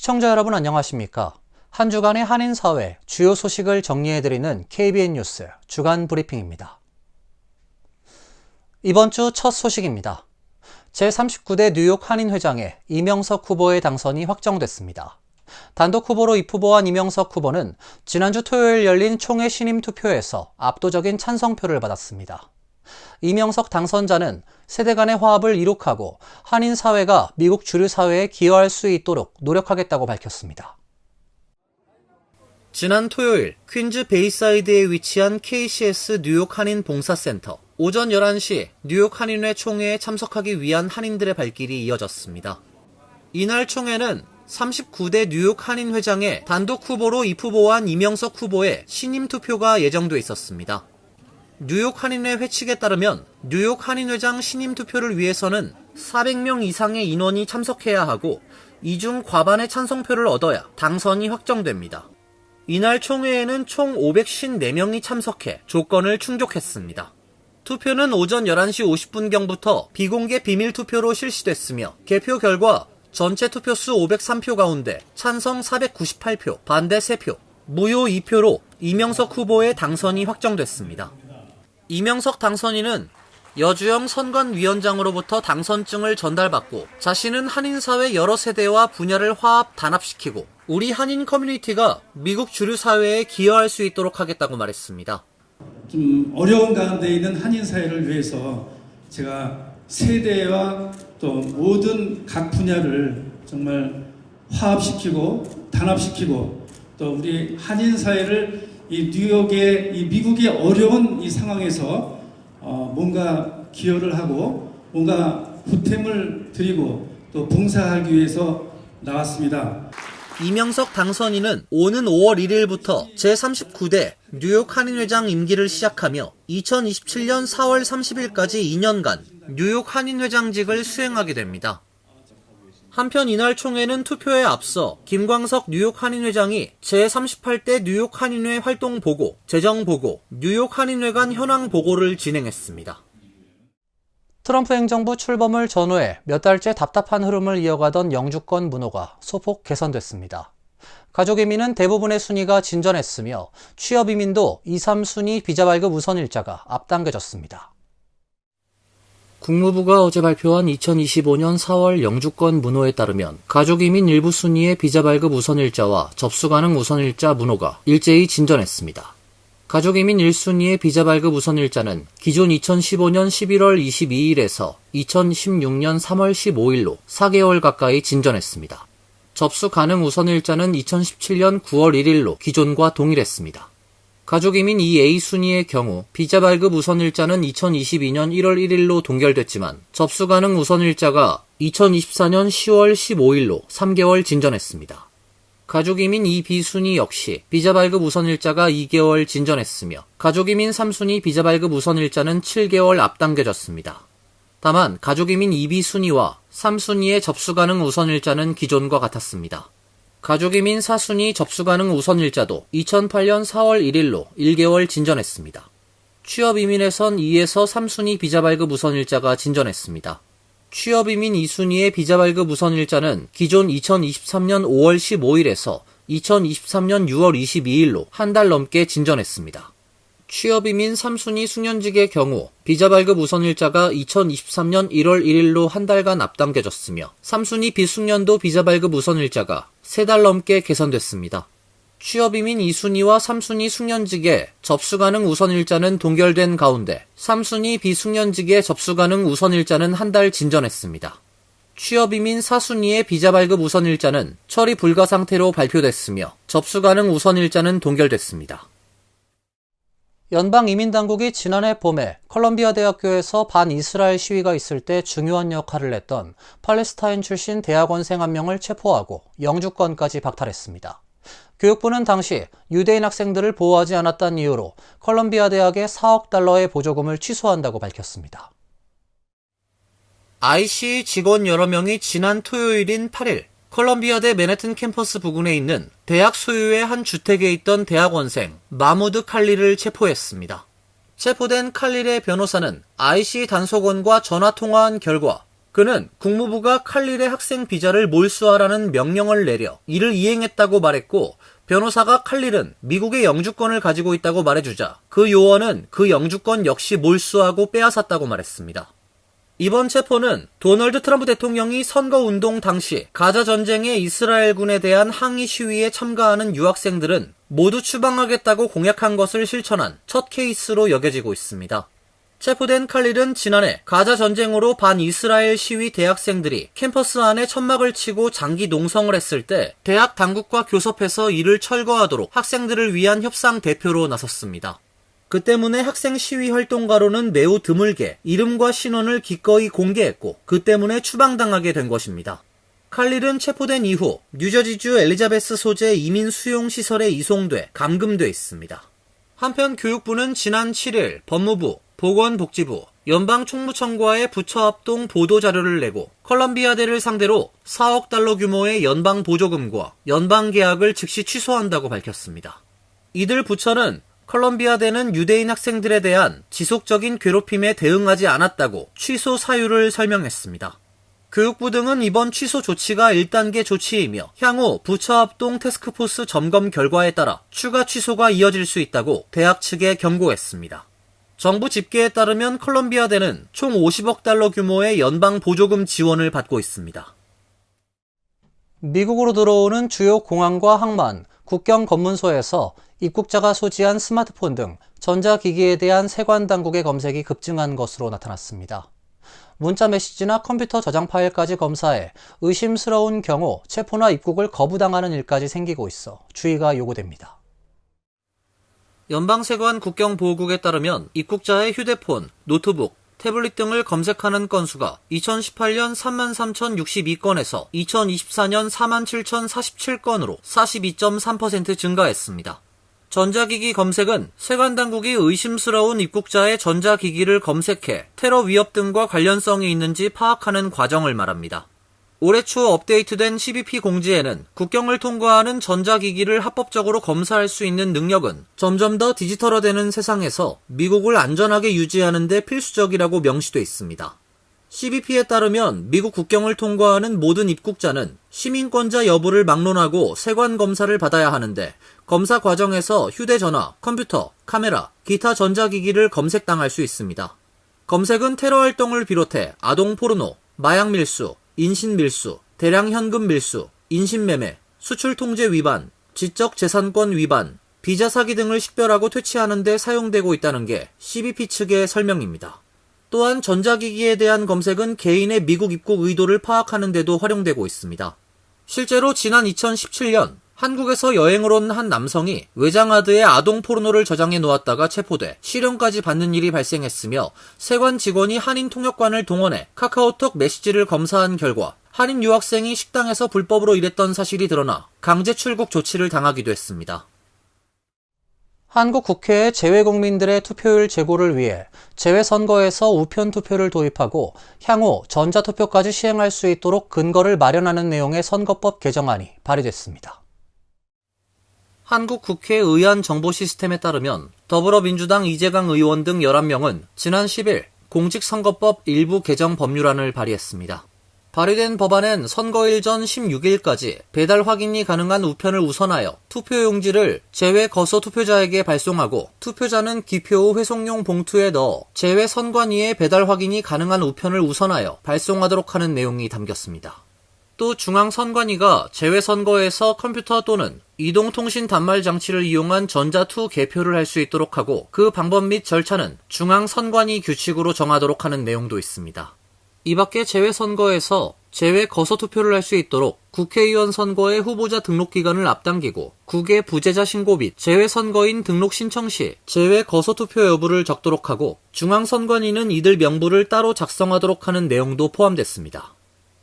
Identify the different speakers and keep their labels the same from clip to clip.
Speaker 1: 시청자 여러분 안녕하십니까? 한 주간의 한인사회 주요 소식을 정리해드리는 KBN 뉴스 주간 브리핑입니다. 이번 주 첫 소식입니다. 제39대 뉴욕 한인회장에 이명석 후보의 당선이 확정됐습니다. 단독 후보로 입후보한 이명석 후보는 지난주 토요일 열린 총회 신임 투표에서 압도적인 찬성표를 받았습니다. 이명석 당선자는 세대 간의 화합을 이룩하고 한인 사회가 미국 주류 사회에 기여할 수 있도록 노력하겠다고 밝혔습니다. 지난 토요일 퀸즈 베이사이드에 위치한 KCS 뉴욕 한인 봉사센터 오전 11시 뉴욕 한인회 총회에 참석하기 위한 한인들의 발길이 이어졌습니다. 이날 총회는 39대 뉴욕 한인회장의 단독 후보로 입후보한 이명석 후보의 신임 투표가 예정돼 있었습니다. 뉴욕 한인회 회칙에 따르면 뉴욕 한인회장 신임 투표를 위해서는 400명 이상의 인원이 참석해야 하고 이 중 과반의 찬성표를 얻어야 당선이 확정됩니다. 이날 총회에는 총 554명이 참석해 조건을 충족했습니다. 투표는 오전 11시 50분경부터 비공개 비밀 투표로 실시됐으며 개표 결과 전체 투표수 503표 가운데 찬성 498표, 반대 3표, 무효 2표로 이명석 후보의 당선이 확정됐습니다. 이명석 당선인은 여주영 선관위원장으로부터 당선증을 전달받고 자신은 한인사회 여러 세대와 분야를 화합 단합시키고 우리 한인 커뮤니티가 미국 주류 사회에 기여할 수 있도록 하겠다고 말했습니다.
Speaker 2: 좀 어려운 가운데 있는 한인사회를 위해서 제가 세대와 또 모든 각 분야를 정말 화합시키고 단합시키고 또 우리 한인사회를 이 뉴욕의 이 미국의 어려운 이 상황에서 뭔가 기여를 하고 뭔가 보탬을 드리고 또 봉사하기 위해서 나왔습니다.
Speaker 1: 이명석 당선인은 오는 5월 1일부터 제39대 뉴욕 한인회장 임기를 시작하며 2027년 4월 30일까지 2년간 뉴욕 한인회장직을 수행하게 됩니다. 한편 이날 총회는 투표에 앞서 김광석 뉴욕 한인회장이 제38대 뉴욕 한인회 활동 보고, 재정 보고, 뉴욕 한인회관 현황 보고를 진행했습니다. 트럼프 행정부 출범을 전후해 몇 달째 답답한 흐름을 이어가던 영주권 문호가 소폭 개선됐습니다. 가족 이민은 대부분의 순위가 진전했으며 취업 이민도 2, 3순위 비자 발급 우선 일자가 앞당겨졌습니다. 국무부가 어제 발표한 2025년 4월 영주권 문호에 따르면 가족이민 일부 순위의 비자 발급 우선일자와 접수 가능 우선일자 문호가 일제히 진전했습니다. 가족이민 1순위의 비자 발급 우선일자는 기존 2015년 11월 22일에서 2016년 3월 15일로 4개월 가까이 진전했습니다. 접수 가능 우선일자는 2017년 9월 1일로 기존과 동일했습니다. 가족이민 2A 순위의 경우 비자 발급 우선일자는 2022년 1월 1일로 동결됐지만 접수 가능 우선일자가 2024년 10월 15일로 3개월 진전했습니다. 가족이민 2B 순위 역시 비자 발급 우선일자가 2개월 진전했으며 가족이민 3순위 비자 발급 우선일자는 7개월 앞당겨졌습니다. 다만 가족이민 2B 순위와 3순위의 접수 가능 우선일자는 기존과 같았습니다. 가족이민 4순위 접수 가능 우선일자도 2008년 4월 1일로 1개월 진전했습니다. 취업이민에선 2에서 3순위 비자 발급 우선일자가 진전했습니다. 취업이민 2순위의 비자 발급 우선일자는 기존 2023년 5월 15일에서 2023년 6월 22일로 한 달 넘게 진전했습니다. 취업이민 3순위 숙련직의 경우 비자 발급 우선일자가 2023년 1월 1일로 한 달간 앞당겨졌으며 3순위 비숙련도 비자 발급 우선일자가 3달 넘게 개선됐습니다. 취업이민 2순위와 3순위 숙련직의 접수 가능 우선일자는 동결된 가운데 3순위 비숙련직의 접수 가능 우선일자는 한 달 진전했습니다. 취업이민 4순위의 비자 발급 우선일자는 처리 불가 상태로 발표됐으며 접수 가능 우선일자는 동결됐습니다. 연방이민당국이 지난해 봄에 컬럼비아 대학교에서 반이스라엘 시위가 있을 때 중요한 역할을 했던 팔레스타인 출신 대학원생 한 명을 체포하고 영주권까지 박탈했습니다. 교육부는 당시 유대인 학생들을 보호하지 않았다는 이유로 컬럼비아 대학의 4억 달러의 보조금을 취소한다고 밝혔습니다. IC 직원 여러 명이 지난 토요일인 8일 컬럼비아대 맨해튼 캠퍼스 부근에 있는 대학 소유의 한 주택에 있던 대학원생 마무드 칼릴을 체포했습니다. 체포된 칼릴의 변호사는 IC 단속원과 전화 통화한 결과 그는 국무부가 칼릴의 학생 비자를 몰수하라는 명령을 내려 이를 이행했다고 말했고, 변호사가 칼릴은 미국의 영주권을 가지고 있다고 말해주자 그 요원은 그 영주권 역시 몰수하고 빼앗았다고 말했습니다. 이번 체포는 도널드 트럼프 대통령이 선거운동 당시 가자 전쟁의 이스라엘군에 대한 항의 시위에 참가하는 유학생들은 모두 추방하겠다고 공약한 것을 실천한 첫 케이스로 여겨지고 있습니다. 체포된 칼릴은 지난해 가자 전쟁으로 반이스라엘 시위 대학생들이 캠퍼스 안에 천막을 치고 장기 농성을 했을 때 대학 당국과 교섭해서 이를 철거하도록 학생들을 위한 협상 대표로 나섰습니다. 그 때문에 학생 시위 활동가로는 매우 드물게 이름과 신원을 기꺼이 공개했고, 그 때문에 추방당하게 된 것입니다. 칼릴은 체포된 이후 뉴저지주 엘리자베스 소재 이민 수용 시설에 이송돼 감금돼 있습니다. 한편 교육부는 지난 7일 법무부, 보건복지부, 연방총무청과의 부처합동 보도자료를 내고 컬럼비아대를 상대로 4억 달러 규모의 연방 보조금과 연방 계약을 즉시 취소한다고 밝혔습니다. 이들 부처는 컬럼비아대는 유대인 학생들에 대한 지속적인 괴롭힘에 대응하지 않았다고 취소 사유를 설명했습니다. 교육부 등은 이번 취소 조치가 1단계 조치이며 향후 부처합동 태스크포스 점검 결과에 따라 추가 취소가 이어질 수 있다고 대학 측에 경고했습니다. 정부 집계에 따르면 컬럼비아대는 총 50억 달러 규모의 연방 보조금 지원을 받고 있습니다. 미국으로 들어오는 주요 공항과 항만, 국경 검문소에서 입국자가 소지한 스마트폰 등 전자기기에 대한 세관 당국의 검색이 급증한 것으로 나타났습니다. 문자 메시지나 컴퓨터 저장 파일까지 검사해 의심스러운 경우 체포나 입국을 거부당하는 일까지 생기고 있어 주의가 요구됩니다. 연방세관 국경보호국에 따르면 입국자의 휴대폰, 노트북, 태블릿 등을 검색하는 건수가 2018년 33,062건에서 2024년 47,047건으로 42.3% 증가했습니다. 전자기기 검색은 세관당국이 의심스러운 입국자의 전자기기를 검색해 테러 위협 등과 관련성이 있는지 파악하는 과정을 말합니다. 올해 초 업데이트된 CBP 공지에는 국경을 통과하는 전자기기를 합법적으로 검사할 수 있는 능력은 점점 더 디지털화되는 세상에서 미국을 안전하게 유지하는 데 필수적이라고 명시돼 있습니다. CBP에 따르면 미국 국경을 통과하는 모든 입국자는 시민권자 여부를 막론하고 세관 검사를 받아야 하는데, 검사 과정에서 휴대전화, 컴퓨터, 카메라, 기타 전자기기를 검색당할 수 있습니다. 검색은 테러 활동을 비롯해 아동 포르노, 마약 밀수, 인신 밀수, 대량 현금 밀수, 인신매매, 수출 통제 위반, 지적 재산권 위반, 비자 사기 등을 식별하고 퇴치하는 데 사용되고 있다는 게 CBP 측의 설명입니다. 또한 전자기기에 대한 검색은 개인의 미국 입국 의도를 파악하는 데도 활용되고 있습니다. 실제로 지난 2017년 한국에서 여행을 온 한 남성이 외장하드에 아동 포르노를 저장해 놓았다가 체포돼 실형까지 받는 일이 발생했으며, 세관 직원이 한인 통역관을 동원해 카카오톡 메시지를 검사한 결과 한인 유학생이 식당에서 불법으로 일했던 사실이 드러나 강제 출국 조치를 당하기도 했습니다. 한국 국회의 재외국민들의 투표율 제고를 위해 재외선거에서 우편 투표를 도입하고 향후 전자투표까지 시행할 수 있도록 근거를 마련하는 내용의 선거법 개정안이 발의됐습니다. 한국 국회 의안 정보 시스템에 따르면 더불어민주당 이재강 의원 등 11명은 지난 10일 공직선거법 일부 개정 법률안을 발의했습니다. 발의된 법안엔 선거일 전 16일까지 배달 확인이 가능한 우편을 우선하여 투표용지를 제외 거소 투표자에게 발송하고, 투표자는 기표 후 회송용 봉투에 넣어 제외 선관위에 배달 확인이 가능한 우편을 우선하여 발송하도록 하는 내용이 담겼습니다. 또 중앙선관위가 제외선거에서 컴퓨터 또는 이동통신 단말 장치를 이용한 전자투 개표를 할 수 있도록 하고, 그 방법 및 절차는 중앙선관위 규칙으로 정하도록 하는 내용도 있습니다. 이 밖에 재외선거에서 재외 거소투표를 할 수 있도록 국회의원 선거의 후보자 등록 기간을 앞당기고, 국외 부재자 신고 및 재외선거인 등록 신청 시 재외 거소투표 여부를 적도록 하고, 중앙선관위는 이들 명부를 따로 작성하도록 하는 내용도 포함됐습니다.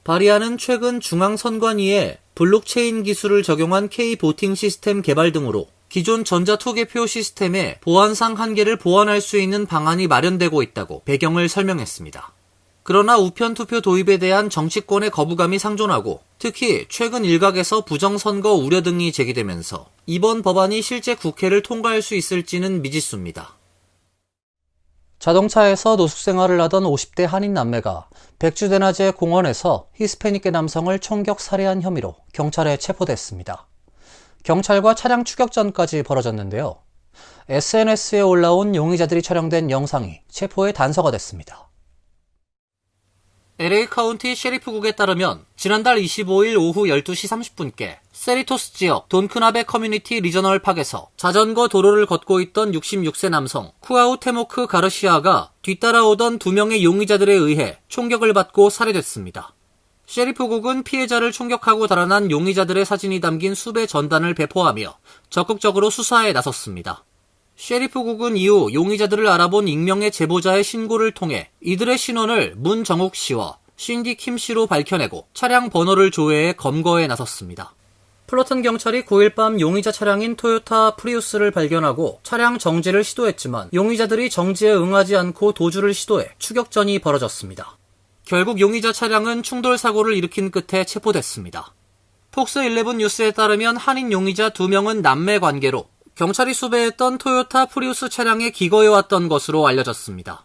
Speaker 1: 발의안은 최근 중앙선관위에 블록체인 기술을 적용한 K-보팅 시스템 개발 등으로 기존 전자투개표 시스템의 보안상 한계를 보완할 수 있는 방안이 마련되고 있다고 배경을 설명했습니다. 그러나 우편 투표 도입에 대한 정치권의 거부감이 상존하고, 특히 최근 일각에서 부정선거 우려 등이 제기되면서 이번 법안이 실제 국회를 통과할 수 있을지는 미지수입니다. 자동차에서 노숙생활을 하던 50대 한인 남매가 백주대낮에 공원에서 히스패닉계 남성을 총격 살해한 혐의로 경찰에 체포됐습니다. 경찰과 차량 추격전까지 벌어졌는데요. SNS에 올라온 용의자들이 촬영된 영상이 체포의 단서가 됐습니다. LA 카운티 셰리프국에 따르면 지난달 25일 오후 12시 30분께 세리토스 지역 돈크나베 커뮤니티 리저널 팍에서 자전거 도로를 걷고 있던 66세 남성 쿠아우테모크 가르시아가 뒤따라오던 2명의 용의자들에 의해 총격을 받고 살해됐습니다. 셰리프국은 피해자를 총격하고 달아난 용의자들의 사진이 담긴 수배 전단을 배포하며 적극적으로 수사에 나섰습니다. 셰리프국은 이후 용의자들을 알아본 익명의 제보자의 신고를 통해 이들의 신원을 문정욱 씨와 신디 킴 씨로 밝혀내고 차량 번호를 조회해 검거에 나섰습니다. 플러튼 경찰이 9일 밤 용의자 차량인 토요타 프리우스를 발견하고 차량 정지를 시도했지만 용의자들이 정지에 응하지 않고 도주를 시도해 추격전이 벌어졌습니다. 결국 용의자 차량은 충돌 사고를 일으킨 끝에 체포됐습니다. 폭스11 뉴스에 따르면 한인 용의자 2명은 남매 관계로 경찰이 수배했던 토요타 프리우스 차량에 기거해왔던 것으로 알려졌습니다.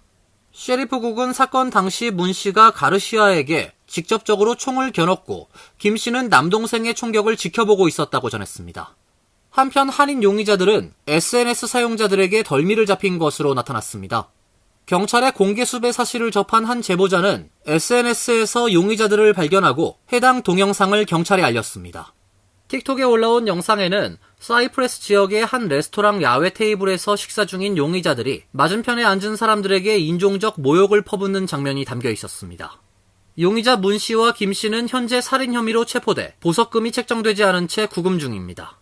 Speaker 1: 셰리프국은 사건 당시 문 씨가 가르시아에게 직접적으로 총을 겨눴고 김 씨는 남동생의 총격을 지켜보고 있었다고 전했습니다. 한편 한인 용의자들은 SNS 사용자들에게 덜미를 잡힌 것으로 나타났습니다. 경찰의 공개 수배 사실을 접한 한 제보자는 SNS에서 용의자들을 발견하고 해당 동영상을 경찰에 알렸습니다. 틱톡에 올라온 영상에는 사이프레스 지역의 한 레스토랑 야외 테이블에서 식사 중인 용의자들이 맞은편에 앉은 사람들에게 인종적 모욕을 퍼붓는 장면이 담겨 있었습니다. 용의자 문 씨와 김 씨는 현재 살인 혐의로 체포돼 보석금이 책정되지 않은 채 구금 중입니다.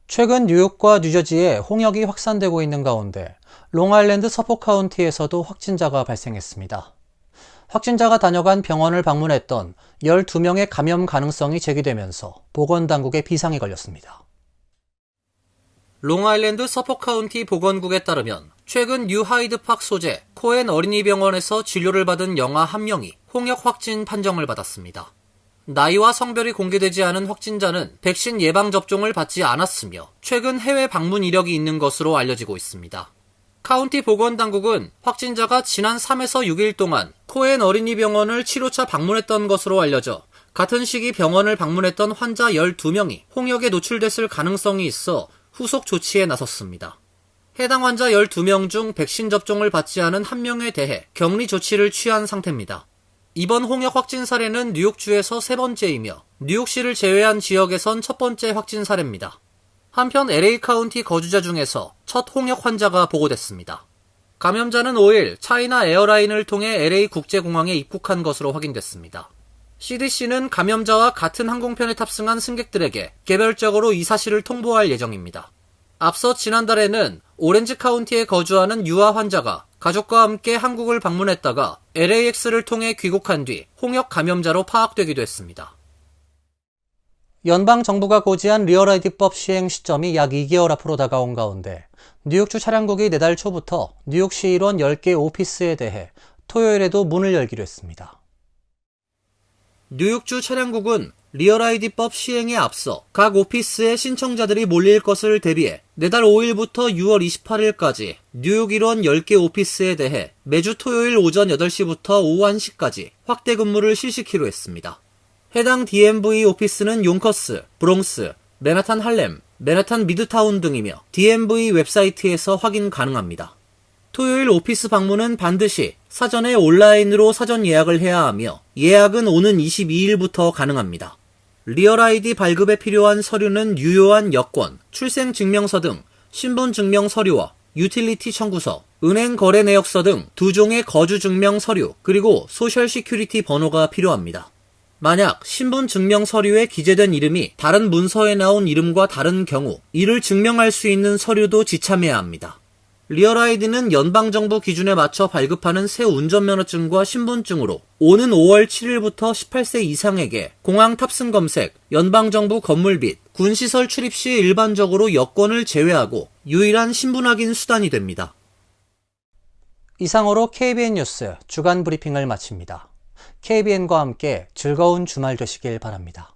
Speaker 1: 최근 뉴욕과 뉴저지에 홍역이 확산되고 있는 가운데 롱아일랜드 서포 카운티에서도 확진자가 발생했습니다. 확진자가 다녀간 병원을 방문했던 12명의 감염 가능성이 제기되면서 보건당국에 비상이 걸렸습니다. 롱아일랜드 서포 카운티 보건국에 따르면 최근 뉴 하이드팍 소재 코엔 어린이병원에서 진료를 받은 영아 1명이 홍역 확진 판정을 받았습니다. 나이와 성별이 공개되지 않은 확진자는 백신 예방접종을 받지 않았으며 최근 해외 방문 이력이 있는 것으로 알려지고 있습니다. 카운티 보건당국은 확진자가 지난 3에서 6일 동안 코엔 어린이병원을 치료차 방문했던 것으로 알려져 같은 시기 병원을 방문했던 환자 12명이 홍역에 노출됐을 가능성이 있어 후속 조치에 나섰습니다. 해당 환자 12명 중 백신 접종을 받지 않은 1명에 대해 격리 조치를 취한 상태입니다. 이번 홍역 확진 사례는 뉴욕주에서 3번째이며 뉴욕시를 제외한 지역에선 첫 번째 확진 사례입니다. 한편 LA 카운티 거주자 중에서 첫 홍역 환자가 보고됐습니다. 감염자는 5일 차이나 에어라인을 통해 LA 국제공항에 입국한 것으로 확인됐습니다. CDC는 감염자와 같은 항공편에 탑승한 승객들에게 개별적으로 이 사실을 통보할 예정입니다. 앞서 지난달에는 오렌지 카운티에 거주하는 유아 환자가 가족과 함께 한국을 방문했다가 LAX를 통해 귀국한 뒤 홍역 감염자로 파악되기도 했습니다. 연방정부가 고지한 리얼아이디법 시행 시점이 약 2개월 앞으로 다가온 가운데 뉴욕주 차량국이 내달 초부터 뉴욕시 일원 10개 오피스에 대해 토요일에도 문을 열기로 했습니다. 뉴욕주 차량국은 리얼아이디법 시행에 앞서 각 오피스에 신청자들이 몰릴 것을 대비해 내달 5일부터 6월 28일까지 뉴욕 일원 10개 오피스에 대해 매주 토요일 오전 8시부터 오후 1시까지 확대 근무를 실시키로 했습니다. 해당 DMV 오피스는 용커스, 브롱스, 맨하탄 할렘, 맨하탄 미드타운 등이며 DMV 웹사이트에서 확인 가능합니다. 토요일 오피스 방문은 반드시 사전에 온라인으로 사전 예약을 해야 하며 예약은 오는 22일부터 가능합니다. 리얼아이디 발급에 필요한 서류는 유효한 여권, 출생증명서 등 신분증명 서류와 유틸리티 청구서, 은행 거래 내역서 등 2종의 거주증명 서류, 그리고 소셜 시큐리티 번호가 필요합니다. 만약 신분증명 서류에 기재된 이름이 다른 문서에 나온 이름과 다른 경우 이를 증명할 수 있는 서류도 지참해야 합니다. 리얼아이디는 연방정부 기준에 맞춰 발급하는 새 운전면허증과 신분증으로 오는 5월 7일부터 18세 이상에게 공항 탑승 검색, 연방정부 건물 및 군시설 출입 시 일반적으로 여권을 제외하고 유일한 신분 확인 수단이 됩니다. 이상으로 KBN 뉴스 주간 브리핑을 마칩니다. KBN과 함께 즐거운 주말 되시길 바랍니다.